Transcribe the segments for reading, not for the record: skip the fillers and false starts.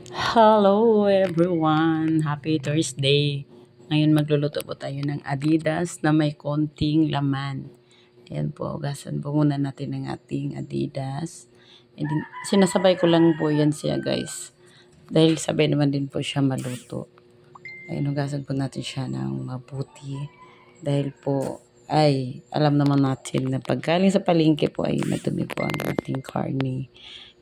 Hello everyone! Happy Thursday! Ngayon magluluto po tayo ng Adidas na may konting laman. Ayan po, ugasan po muna natin ang ating Adidas. And then, sinasabay ko lang po yan siya guys. Dahil sabay naman din po siya maluto. Ayan, ugasan po natin siya ng mabuti. Dahil po, ay, alam naman natin na paggaling sa palengke po ay madumi po ang ating karne.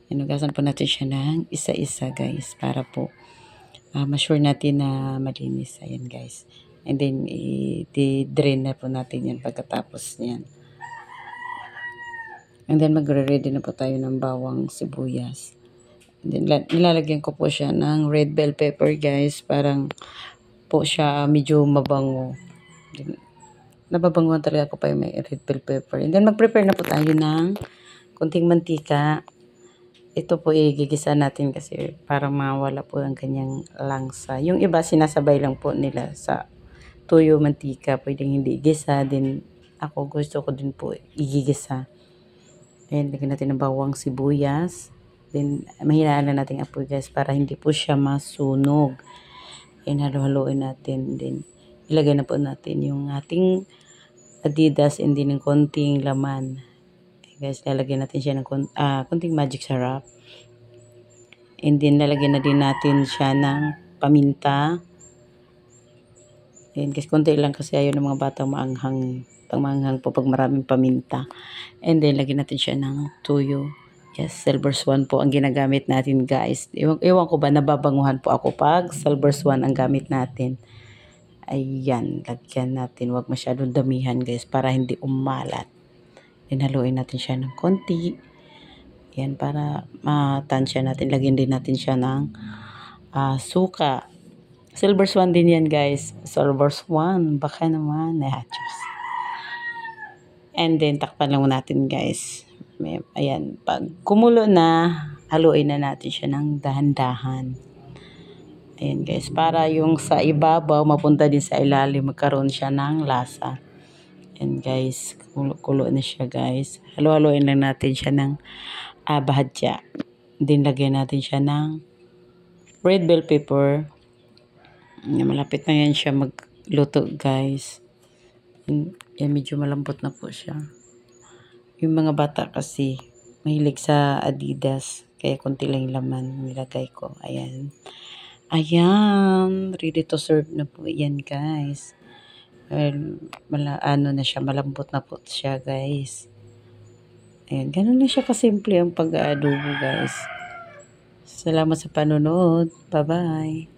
Inugasan po natin siya ng isa-isa guys para po ma-sure natin na malinis. Ayan guys. And then i-drain na po natin yan pagkatapos niyan. And then magre-ready na po tayo ng bawang sibuyas. And then nilalagyan ko po siya ng red bell pepper guys. Parang po siya medyo mabango. Nababanguhan talaga ko pa yung may red bell pepper. And then mag-prepare na po tayo ng kunting mantika. Ito po igigisa natin kasi para mawala po ang kanyang langsa. Yung iba sinasabay lang po nila sa tuyo, mantika. Pwedeng hindi igisa. Then ako gusto ko din po igigisa. Then lagyan natin ng bawang sibuyas. Then mahinaan na natin apoy guys para hindi po siya masunog. Then halo-haloin natin. Then ilagay na po natin yung ating Adidas and din ng konting laman. Guys, lalagyan natin siya ng konting magic sarap. And then, lalagyan na din natin siya ng paminta. And guys, konti lang kasi ayaw ng mga batang maanghang. Pang po pag maraming paminta. And then, lagyan natin siya ng tuyo. Yes, Silver Swan po ang ginagamit natin guys. Ewan ko ba, nababanguhan po ako pag Silver Swan ang gamit natin. Ayan, lagyan natin. Huwag masyadong damihan guys para hindi umalat. Then, haluin natin siya ng konti. Yan, para matansya natin. Lagyan din natin siya ng suka. Silver Swan din yan, guys. Silver Swan. Baka naman. And then, takpan lang natin, guys. Ayan, pag kumulo na, haluin na natin siya ng dahan-dahan. Ayan, guys. Para yung sa ibabaw, mapunta din sa ilalim, magkaroon siya ng lasa. And guys, kulo na siya guys. Halo-haloin lang natin siya ng bahadya. Then lagyan natin siya ng red bell pepper. Malapit na yan siya magluto guys. Yan, medyo malambot na po siya. Yung mga bata kasi mahilig sa Adidas. Kaya konti lang yung laman nilagay ko. Ayan. Ayan. Ready to serve na po yan guys. Ano na siya, malambot na po siya guys. Ayan, ganun na siya kasimple ang pag-aadobo guys. Salamat sa panonood. Bye bye.